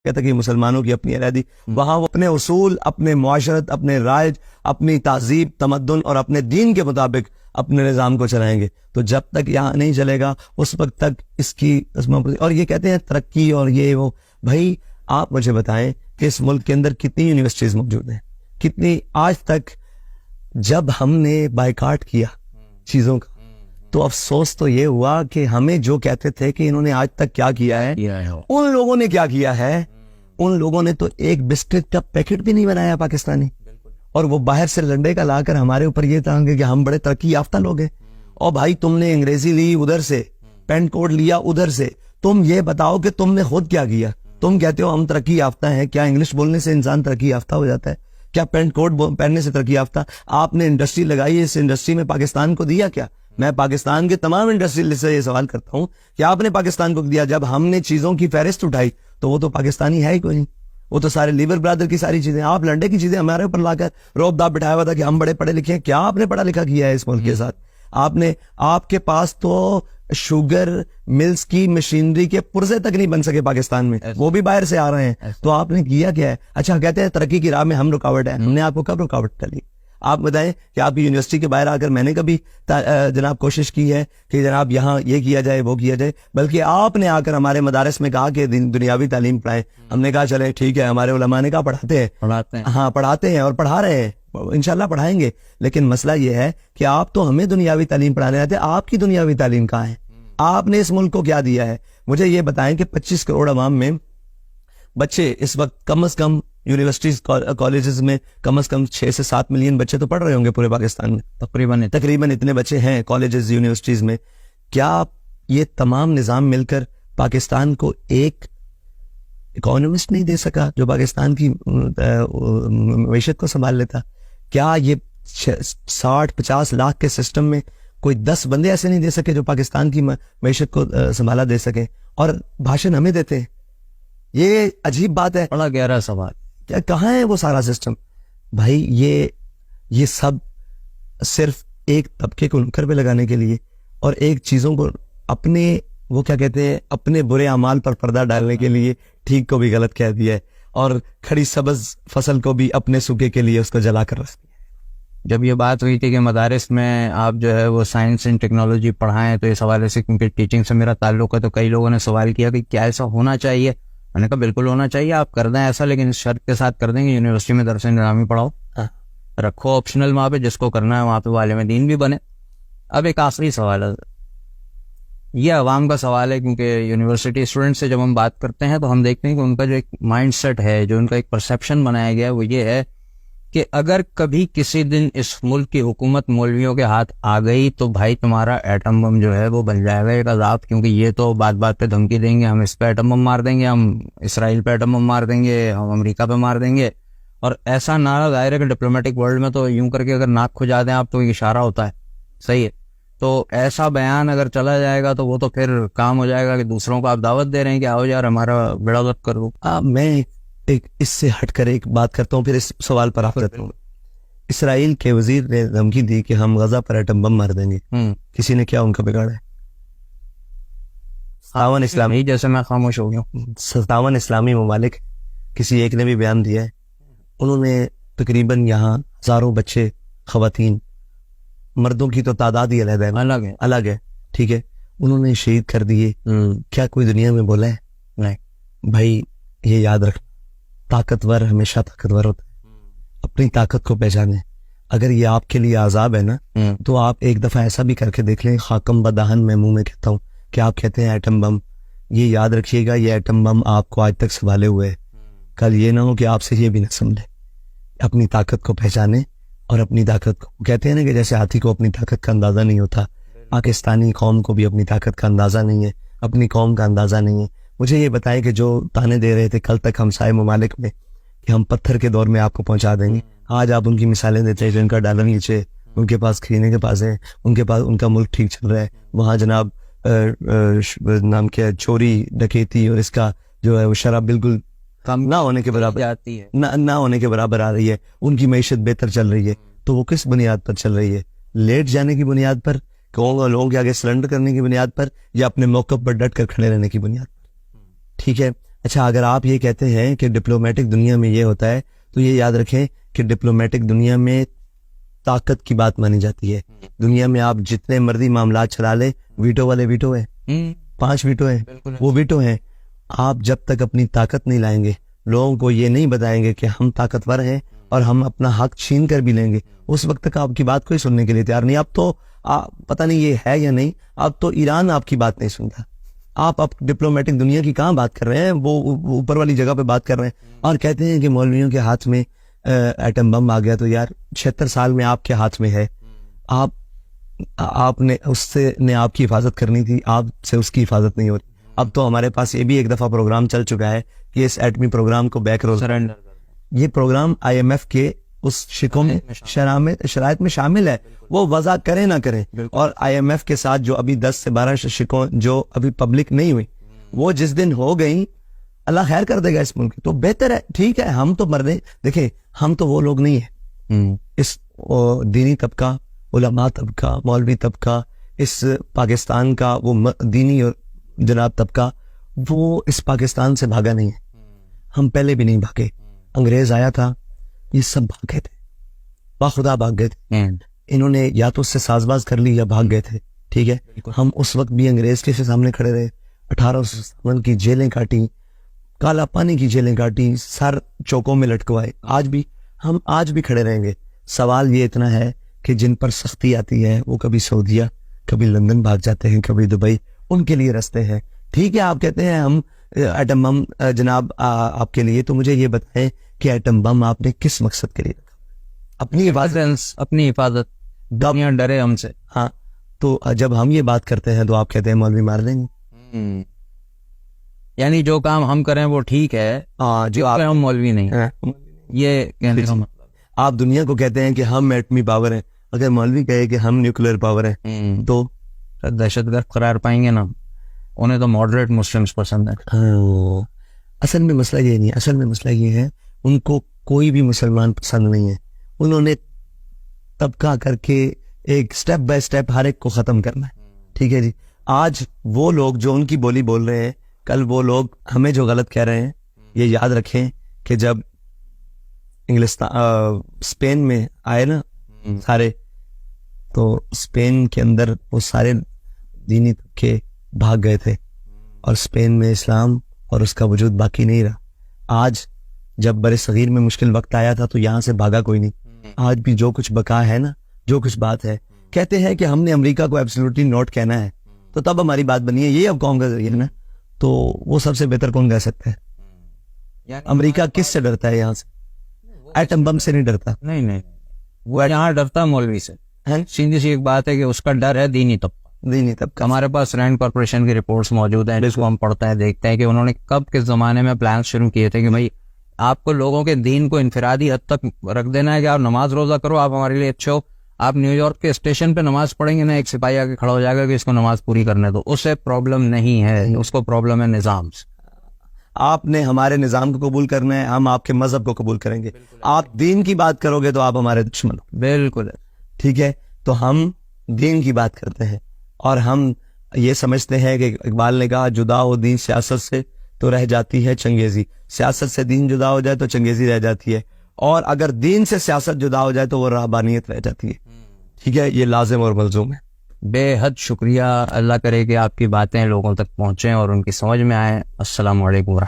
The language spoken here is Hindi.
कहता कि मुसलमानों की अपनी आज़ादी, वहां वो अपने उसूल, अपने मुआशरत, अपने राज, अपनी तहजीब, तमद्दुन और अपने दीन के मुताबिक अपने निज़ाम को चलाएंगे। तो जब तक यहाँ नहीं चलेगा उस वक्त तक इसकी और ये कहते हैं तरक्की और ये वो। भाई आप मुझे बताएं कि इस मुल्क के अंदर कितनी यूनिवर्सिटीज मौजूद हैं, कितनी आज तक। जब हमने बायकाट किया चीजों का तो अफसोस तो ये हुआ कि हमें जो कहते थे कि इन्होंने आज तक क्या किया है, उन लोगों ने क्या किया है। उन लोगों ने तो एक बिस्किट का पैकेट भी नहीं बनाया पाकिस्तानी, और वो बाहर से लंडे का लाकर हमारे ऊपर ये था कि हम बड़े तरक्की याफ्ता लोग हैं। और भाई तुमने अंग्रेजी ली उधर से, पेंट कोड लिया उधर से, तुम ये बताओ कि तुमने खुद क्या किया। तुम कहते हो हम तरक्की याफ्ता हैं, क्या इंग्लिश बोलने से इंसान तरक्की याफ्ता हो जाता है? क्या पेंट कोड पहनने से तरक्की याफ्ता? आपने इंडस्ट्री लगाई, इस इंडस्ट्री में पाकिस्तान को दिया क्या? मैं पाकिस्तान के तमाम इंडस्ट्री से ये सवाल करता हूं कि आपने पाकिस्तान को दिया? जब हमने चीजों की फहरिस्त उठाई तो वो तो पाकिस्तानी है ही कोई नहीं, वो तो सारे लीवर ब्रदर की सारी चीजें, आप लंडे की चीजें हमारे ऊपर लाकर रोब दाब बिठाया हुआ था कि हम बड़े पढ़े लिखे हैं। क्या आपने पढ़ा लिखा किया है इस मुल्क के साथ? आपने, आपके पास तो शुगर मिल्स की मशीनरी के पुर्जे तक नहीं बन सके पाकिस्तान में, वो भी बाहर से आ रहे हैं। तो आपने किया क्या है? अच्छा कहते हैं तरक्की की राह में हम रुकावट है। हमने आपको कब रुकावट कर ली? आप बताएं कि आपकी यूनिवर्सिटी के बाहर आकर मैंने कभी जनाब कोशिश की है कि जनाब यहाँ ये किया जाए वो किया जाए? बल्कि आपने आकर हमारे मदारस में कहा कि दुनियावी तालीम पढ़ाएं। हमने कहा चले ठीक है, हमारे उलमा ने कहा पढ़ाते हैं, हाँ पढ़ाते हैं और पढ़ा रहे हैं, इंशाल्लाह पढ़ाएंगे। लेकिन मसला ये है कि आप तो हमें दुनियावी तालीम पढ़ाने आते हैं, आपकी दुनियावी तालीम कहाँ है? आपने इस मुल्क को क्या दिया है? मुझे ये बताएं कि 25 करोड़ अवाम में बच्चे इस वक्त कम से कम यूनिवर्सिटीज कॉलेजेस में कम से कम 6 से 7 मिलियन बच्चे तो पढ़ रहे होंगे पूरे पाकिस्तान में। तकरीबन इतने बच्चे हैं कॉलेजेस यूनिवर्सिटीज में। क्या ये तमाम निजाम मिलकर पाकिस्तान को एक इकोनॉमिस्ट नहीं दे सका जो पाकिस्तान की मईशत को संभाल लेता? क्या ये 60-50 लाख के सिस्टम में कोई 10 बंदे ऐसे नहीं दे सके जो पाकिस्तान की मईशत को संभाला दे सके? और भाषण हमें देते हैं। ये अजीब बात है, बड़ा गहरा सवाल। क्या कहाँ है वो सारा सिस्टम? भाई ये सब सिर्फ एक तबके को नुक्कड़ पे लगाने के लिए और एक चीजों को अपने, वो क्या कहते हैं, अपने बुरे अमाल पर पर्दा डालने के लिए ठीक को भी गलत कह दिया है और खड़ी सब्ज फसल को भी अपने सूखे के लिए उसको जला कर रख दिया। जब ये बात हुई थी कि मदारिस में आप जो है वो साइंस एंड टेक्नोलॉजी पढ़ाएं, तो इस हवाले से क्योंकि टीचिंग से मेरा ताल्लुक है, तो कई लोगों ने सवाल किया कि क्या ऐसा होना चाहिए? मैंने कहा बिल्कुल होना चाहिए, आप कर दें ऐसा, लेकिन इस शर्त के साथ कर देंगे यूनिवर्सिटी में दरस निज़ामी पढ़ाओ, रखो ऑप्शनल वहाँ पे, जिसको करना है वहाँ पे वो आलिम दीन भी बने। अब एक आखिरी सवाल है, ये अवाम का सवाल है, क्योंकि यूनिवर्सिटी स्टूडेंट से जब हम बात करते हैं तो हम देखते हैं कि उनका जो एक माइंड सेट है, जो उनका एक परसेप्शन बनाया गया है, वो ये है कि अगर कभी किसी दिन इस मुल्क की हुकूमत मौलवियों के हाथ आ गई तो भाई तुम्हारा एटम बम जो है वो बन जाएगा एक अजाब, क्योंकि ये तो बात बात पे धमकी देंगे, हम इस पे एटम बम मार देंगे, हम इसराइल पे एटम बम मार देंगे, हम अमेरिका पे मार देंगे। और ऐसा नारा दायरे के डिप्लोमेटिक वर्ल्ड में तो यूं करके अगर नाक खुजा दें आप तो इशारा होता है, सही है। तो ऐसा बयान अगर चला जाएगा तो वो तो फिर काम हो जाएगा कि दूसरों को आप दावत दे रहे हैं कि आओ यार हमारा बेड़ा गर्क कर दो। मैं एक इससे हटकर एक बात करता हूँ, फिर इस सवाल पर आप करता हूँ। इसराइल के वजीर ने धमकी दी कि हम गजा पर एटम बम मार देंगे, किसी ने क्या उनका बिगाड़ा है? 57 इस्लामी, जैसे मैं खामोश हो गया, 57 इस्लामी ममालिक, किसी एक ने भी बयान दिया है। उन्होंने तकरीबन यहाँ हजारों बच्चे, खवातीन, मर्दों की तो तादाद ही अलग है, ठीक है, उन्होंने शहीद कर दिए। क्या कोई दुनिया में बोला है? नहीं। भाई ये याद रखना, ताकतवर हमेशा ताकतवर होता है, अपनी ताकत को पहचाने। अगर ये आपके लिए आजाब है ना, तो आप एक दफा ऐसा भी करके देख लें, खाकम बदहन मैं मुंह में कहता हूँ कि आप कहते हैं एटम बम, ये याद रखिएगा ये एटम बम आपको आज तक संभाले हुए है, कल ये ना हो कि आपसे ये भी न समझे। अपनी ताकत को पहचाने और अपनी ताकत को, कहते हैं ना कि जैसे हाथी को अपनी ताकत का अंदाजा नहीं होता, पाकिस्तानी कौम को भी अपनी ताकत का अंदाजा नहीं है, अपनी कौम का अंदाजा नहीं है। मुझे ये बताएं कि जो ताने दे रहे थे कल तक हमसाए ममालिक में कि हम पत्थर के दौर में आपको पहुंचा देंगे, आज आप उनकी मिसालें देते हैं, जिनका डॉलर नीचे, उनके पास खरीदने के पास है, उनके पास उनका मुल्क ठीक चल रहा है, वहाँ जनाब नाम क्या है, चोरी डकैती और इसका जो है वो शराब बिल्कुल कम ना होने के बराबर आती है, ना होने के बराबर आ रही है, उनकी मईशत बेहतर चल रही है। तो वो किस बुनियाद पर चल रही है? लेट जाने की बुनियाद पर, लोगों के आगे सरेंडर करने की बुनियाद पर, या अपने मौके पर डट कर खड़े रहने की बुनियाद पर? ठीक है, अच्छा, अगर आप ये कहते हैं कि डिप्लोमेटिक दुनिया में ये होता है, तो ये याद रखें कि डिप्लोमेटिक दुनिया में ताकत की बात मानी जाती है। दुनिया में आप जितने मर्जी मामला चला ले, वीटो वाले वीटो है, 5 वीटो है, वो वीटो है। आप जब तक अपनी ताकत नहीं लाएंगे, लोगों को ये नहीं बताएंगे कि हम ताकतवर हैं और हम अपना हक छीन कर भी लेंगे, उस वक्त तक आपकी बात कोई सुनने के लिए तैयार नहीं। अब तो पता नहीं ये है या नहीं, अब तो ईरान आपकी बात नहीं सुनता। आप डिप्लोमेटिक दुनिया की कहाँ बात कर रहे हैं, वो ऊपर वाली जगह पे बात कर रहे हैं और कहते हैं कि मौलवियों के हाथ में एटम बम आ गया। तो यार 76 साल में आपके हाथ में है, आपने उससे ने आपकी हिफाजत करनी थी, आपसे उसकी हिफाजत नहीं होती। अब तो हमारे पास ये भी एक दफा प्रोग्राम चल चुका है कि इस एटमी प्रोग्राम को बैक रोल सरेंडर, ये प्रोग्राम IMF के उस शिकों में शराइत में शामिल है, वो वजह करें ना करें। और IMF के साथ जो अभी 10 से 12 शिकों जो अभी पब्लिक नहीं हुई, वो जिस दिन हो गई, अल्लाह खैर कर देगा इस मुल्क की, तो बेहतर है। ठीक है, हम तो मर रहे, देखें हम तो वो लोग नहीं है, इस दीनी तबका, उलमा तबका, मौलवी तबका, इस पाकिस्तान का वो दीनी और जनाब तबका, वो इस पाकिस्तान से भागा नहीं है। हम पहले भी नहीं भागे, अंग्रेज आया था, ये सब भाग गए थे, बाखुदा भाग गए थे। इन्होंने या तो उससे साजबाज कर ली या भाग गए थे। ठीक है, हम उस वक्त भी अंग्रेज के सामने खड़े रहे, 1857 की जेलें काटी, काला पानी की जेलें काटी, सर चौकों में लटकवाए। आज भी खड़े रहेंगे। सवाल ये इतना है कि जिन पर सख्ती आती है वो कभी सऊदीया, कभी लंदन भाग जाते हैं, कभी दुबई, उनके लिए रास्ते हैं। ठीक है, आप कहते हैं हम एटम बम जनाब आपके लिए, तो मुझे ये बताएं कि एटम बम आपने किस मकसद के लिए रखा? अपनी हिफाजत, दुनिया डरे हमसे। हाँ, तो जब हम ये बात करते हैं तो आप कहते हैं मौलवी मार देंगे। यानी जो काम हम करें वो ठीक है, जो आप हम मौलवी नहीं है, ये कहने का मतलब। आप दुनिया को कहते हैं कि हम एटमी पावर हैं, अगर मौलवी कहे कि हम न्यूक्लियर पावर हैं तो दहशतगर्द करार पाएंगे ना। उन्हें तो मॉडरेट मुस्लिम्स पसंद है। असल में मसला ये नहीं है, असल में मसला ये है उनको कोई भी मुसलमान पसंद नहीं है। उन्होंने तबका करके एक स्टेप बाय स्टेप हर एक को खत्म करना है। ठीक है जी, आज वो लोग जो उनकी बोली बोल रहे हैं, कल वो लोग हमें जो गलत कह रहे हैं। ये याद रखें कि जब स्पेन में आए ना सारे, तो स्पेन के अंदर वो सारे दीनी तबके भाग गए थे और स्पेन में इस्लाम और उसका वजूद बाकी नहीं रहा। आज जब बड़े सगीर में मुश्किल वक्त आया था तो यहाँ से भागा कोई नहीं। आज भी जो कुछ बका है ना, जो कुछ बात है, कहते हैं कि हमने अमेरिका को एब्सोल्युटली नोट कहना है, तो तब हमारी बात बनी है। ये अब कौन का जरिए ना, तो वो सबसे बेहतर कौन कह सकता है? अमेरिका किस से डरता है? यहाँ से एटम बम से नहीं डरता। नहीं, वो यहाँ डरता मौलवी से। सीधी सी एक बात है कि उसका डर है दीनी तबका। हमारे पास रैंड कॉर्पोरेशन की रिपोर्ट्स मौजूद हैं, जिसको हम पढ़ते हैं, देखते हैं कि उन्होंने कब किस जमाने में प्लान शुरू किए थे कि भाई आपको लोगों के दीन को इनफरादी हद तक रख देना है कि आप नमाज रोजा करो, आप हमारे लिए अच्छे हो। आप न्यूयॉर्क के स्टेशन पे नमाज पढ़ेंगे ना, एक सिपाही आके खड़ा हो जाएगा कि इसको नमाज पूरी करने दो। उससे प्रॉब्लम नहीं है, उसको प्रॉब्लम है निजाम से। आपने हमारे निजाम को कबूल करना है, हम आपके मजहब को कबूल करेंगे। आप दीन की बात करोगे तो आप हमारे दुश्मन हो। बिल्कुल, ठीक है, तो हम दीन की बात करते हैं और हम ये समझते हैं कि इकबाल ने कहा, जुदा हो दीन सियासत से तो रह जाती है चंगेजी। सियासत से दीन जुदा हो जाए तो चंगेजी रह जाती है, और अगर दीन से सियासत जुदा हो जाए तो वो रहबानियत रह जाती है। ठीक है, ये लाजिम और मलजूम है। बेहद शुक्रिया। अल्लाह करे कि आपकी बातें लोगों तक पहुंचे और उनकी समझ में आए। अस्सलाम वालेकुम।